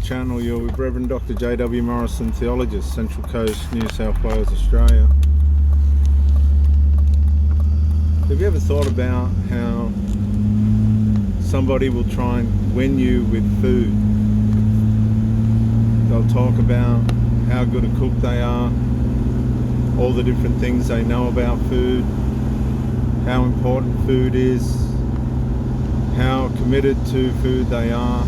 channel. You're with Reverend Dr. J.W. Morrison, theologist, Central Coast, New South Wales, Australia. Have you ever thought about how somebody will try and win you with food? They'll talk about how good a cook they are, all the different things they know about food, how important food is, how committed to food they are,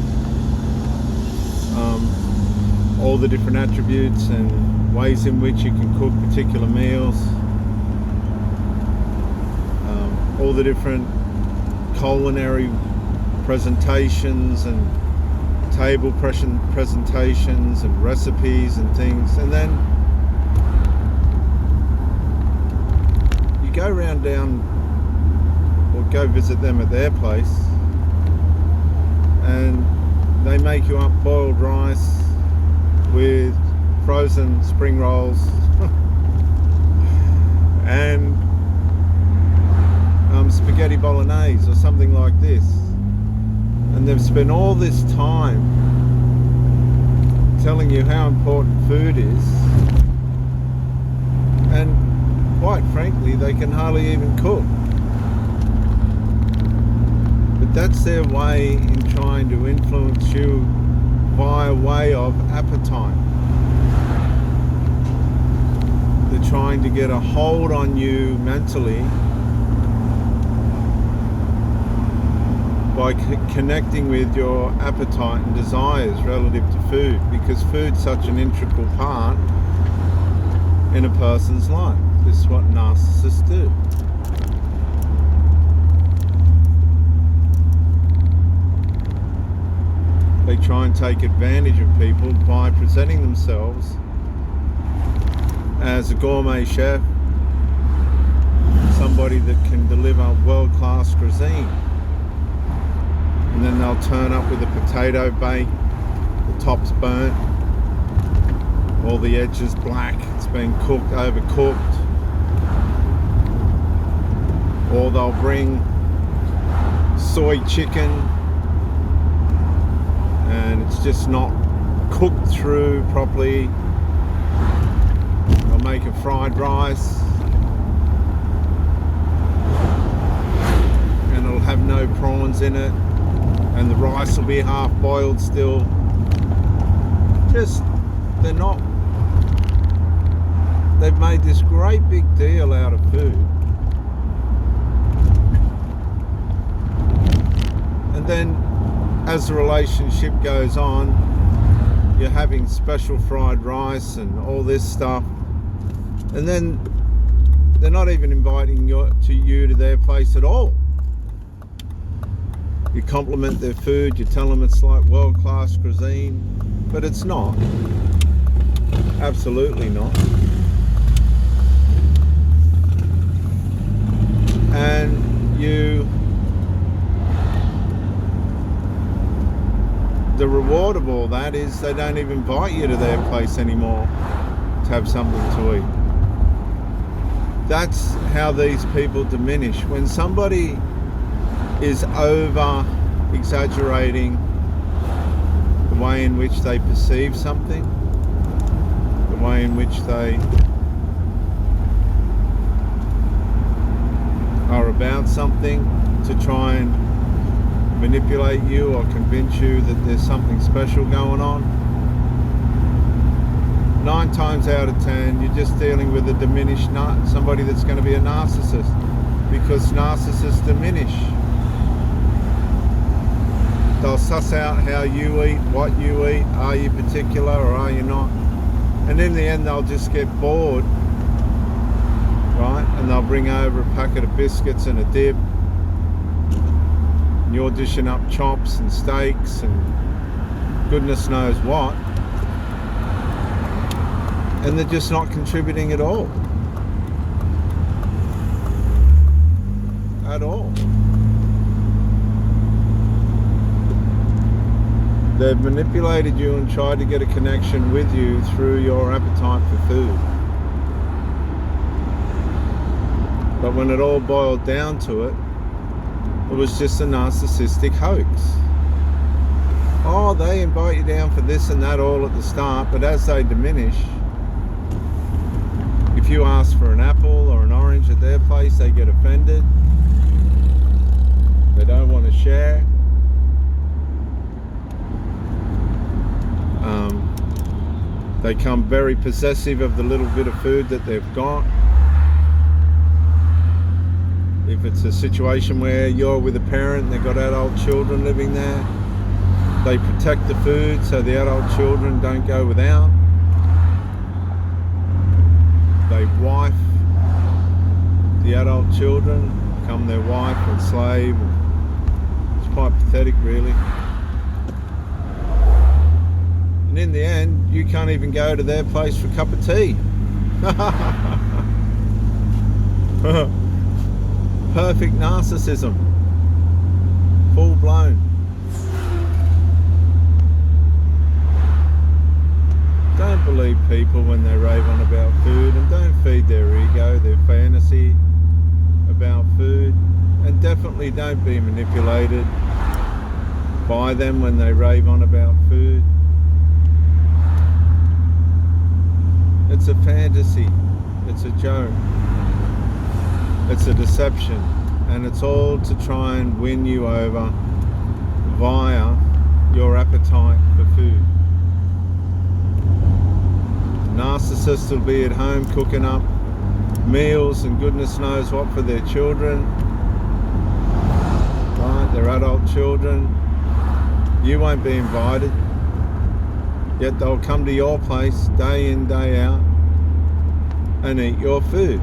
all the different attributes and ways in which you can cook particular meals, all the different culinary presentations and table presentations and recipes and things. And then you go round down or go visit them at their place and they make you up boiled rice with frozen spring rolls and spaghetti bolognese or something like this, and they've spent all this time telling you how important food is, and quite frankly they can hardly even cook. But that's their way in trying to influence you by way of appetite. They're trying to get a hold on you mentally by connecting with your appetite and desires relative to food, because food's such an integral part in a person's life. This is what narcissists do. They try and take advantage of people by presenting themselves as a gourmet chef, somebody that can deliver world-class cuisine. And then they'll turn up with a potato bake, the top's burnt, all the edges black, it's been cooked, overcooked. Or they'll bring soy chicken and it's just not cooked through properly. They'll make a fried rice and it'll have no prawns in it, and the rice will be half boiled still. They've made this great big deal out of food. And then as the relationship goes on, you're having special fried rice and all this stuff, and then they're not even inviting you to their place at all. You compliment their food, you tell them it's like world-class cuisine, but it's not. Absolutely not. And the reward of all that is they don't even invite you to their place anymore to have something to eat. That's how these people diminish. When somebody is over exaggerating the way in which they perceive something, the way in which they are about something, to try and manipulate you or convince you that there's something special going on. 9 times out of 10 you're just dealing with a diminished somebody that's going to be a narcissist, because narcissists diminish. They'll suss out how you eat, what you eat, are you particular or are you not, and in the end they'll just get bored, right, and they'll bring over a packet of biscuits and a dip, and you're dishing up chops and steaks and goodness knows what, and they're just not contributing at all. At all. They've manipulated you and tried to get a connection with you through your appetite for food. But when it all boiled down to it, it was just a narcissistic hoax. Oh, they invite you down for this and that all at the start, but as they diminish, if you ask for an apple or an orange at their place, they get offended. They don't want to share. They become very possessive of the little bit of food that they've got. If it's a situation where you're with a parent and they've got adult children living there, they protect the food so the adult children don't go without. They wife the adult children, become their wife and slave. It's quite pathetic, really. And in the end, you can't even go to their place for a cup of tea. Perfect narcissism. Full blown. Don't believe people when they rave on about food, and don't feed their ego, their fantasy about food, and definitely don't be manipulated by them when they rave on about food. It's a fantasy, it's a joke, it's a deception, and it's all to try and win you over via your appetite for food. Narcissists will be at home cooking up meals and goodness knows what for their children, right? Their adult children. You won't be invited, yet they'll come to your place day in, day out and eat your food.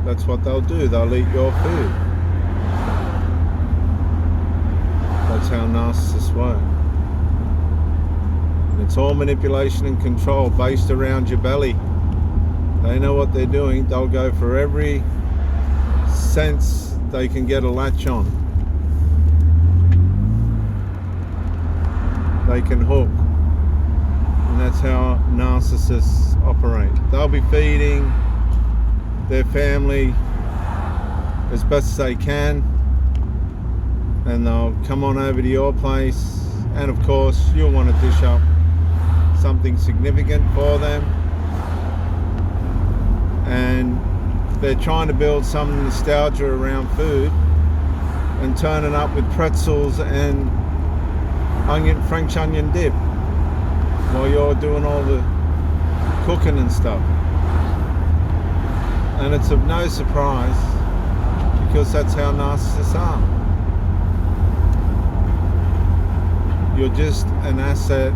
That's what they'll do, they'll eat your food. That's how narcissists work. It's all manipulation and control based around your belly. They know what they're doing. They'll go for every sense they can get a latch on. They can hook. And that's how narcissists operate. They'll be feeding their family as best as they can, and they'll come on over to your place, and of course you'll want to dish up something significant for them, and they're trying to build some nostalgia around food and turning up with pretzels and French onion dip while you're doing all the cooking and stuff. And it's of no surprise, because that's how narcissists are. You're just an asset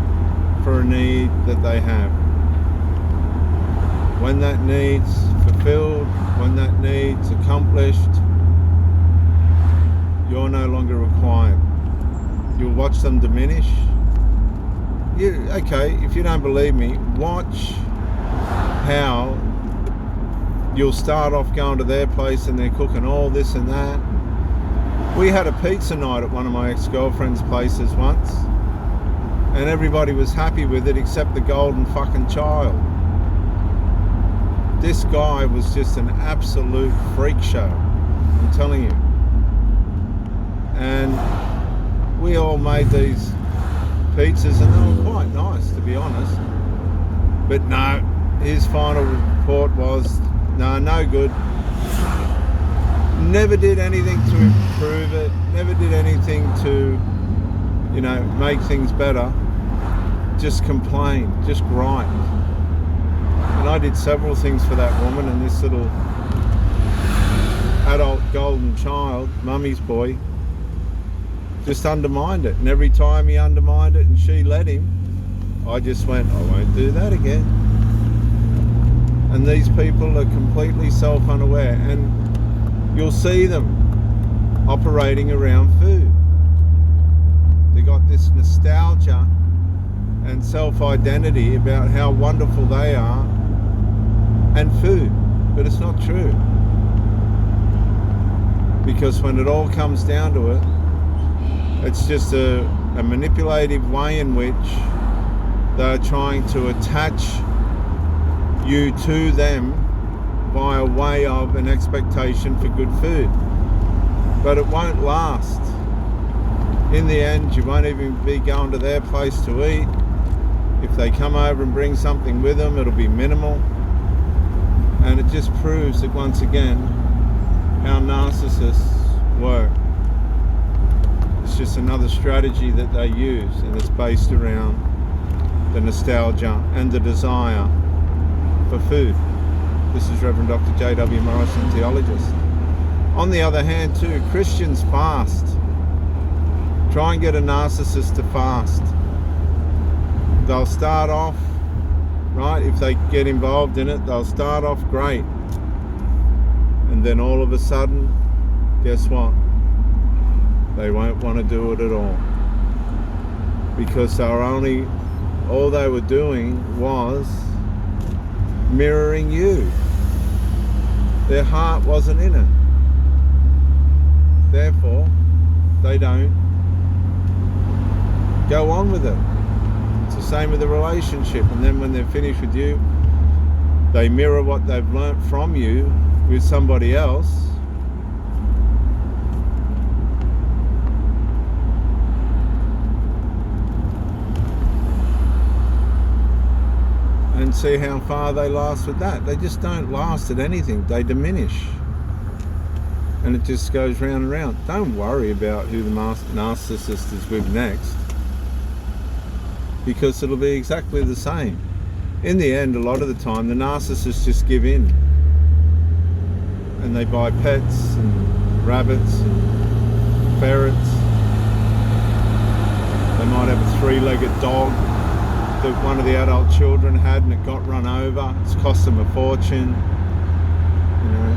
for a need that they have. When that need's fulfilled, when that need's accomplished, you're no longer required. You'll watch them diminish. Okay, if you don't believe me, watch how you'll start off going to their place and they're cooking all this and that. We had a pizza night at one of my ex-girlfriend's places once, and everybody was happy with it except the golden fucking child. This guy was just an absolute freak show, I'm telling you. And we all made these pizzas and they were quite nice, to be honest. But no, his final report was, no good. Never did anything to improve it, never did anything to, make things better. Just complain, just grind. And I did several things for that woman, and this little adult golden child, mummy's boy, just undermined it. And every time he undermined it and she let him, I just went, I won't do that again. And these people are completely self-unaware, and you'll see them operating around food. They got this nostalgia and self-identity about how wonderful they are and food, but it's not true, because when it all comes down to it, it's just a manipulative way in which they're trying to attach you to them by way of an expectation for good food. But it won't last. In the end, you won't even be going to their place to eat. If they come over and bring something with them, it'll be minimal. And it just proves that once again how narcissists work. It's just another strategy that they use, and it's based around the nostalgia and the desire for food. This is Reverend Dr. J.W. Morrison, theologist. On the other hand too, Christians fast. Try and get a narcissist to fast. They'll start off, right, if they get involved in it, they'll start off great. And then all of a sudden, guess what? They won't want to do it at all. Because all they were doing was mirroring you. Their heart wasn't in it. Therefore, they don't go on with it. It's the same with the relationship. And then when they're finished with you, they mirror what they've learnt from you with somebody else. And see how far they last with that. They just don't last at anything. They diminish. And it just goes round and round. Don't worry about who the narcissist is with next, because it'll be exactly the same. In the end, a lot of the time, the narcissists just give in. And they buy pets and rabbits and ferrets. They might have a 3-legged dog that one of the adult children had and it got run over. It's cost them a fortune, you know.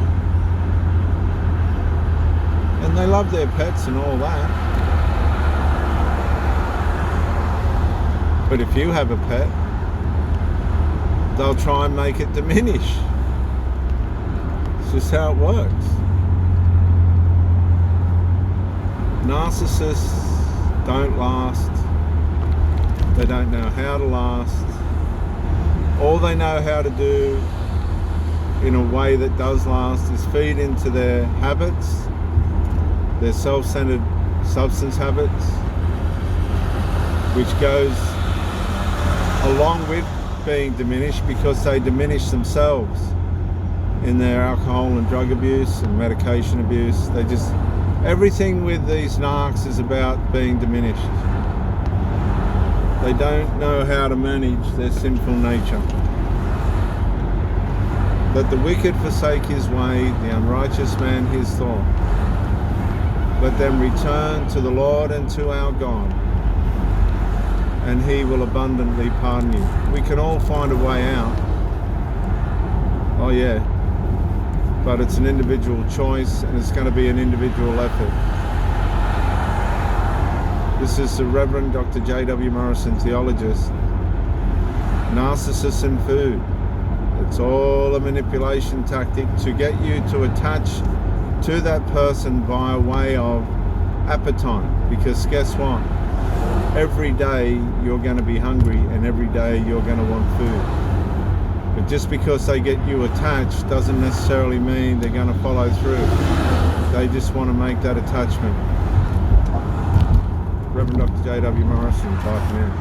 And they love their pets and all that. But if you have a pet, they'll try and make it diminish. It's just how it works. Narcissists don't last. They don't know how to last. All they know how to do in a way that does last is feed into their habits, their self-centered substance habits, which goes along with being diminished because they diminish themselves in their alcohol and drug abuse and medication abuse. Everything with these narcs is about being diminished. They don't know how to manage their sinful nature. Let the wicked forsake his way, the unrighteous man his thought. Let them return to the Lord and to our God, and he will abundantly pardon you. We can all find a way out. Oh yeah. But it's an individual choice, and it's going to be an individual effort. This is the Reverend Dr. J.W. Morrison, theologist. Narcissists and food. It's all a manipulation tactic to get you to attach to that person by way of appetite. Because guess what? Every day you're going to be hungry, and every day you're going to want food. But just because they get you attached doesn't necessarily mean they're going to follow through. They just want to make that attachment. Reverend Dr. J.W. Morrison, bye for now.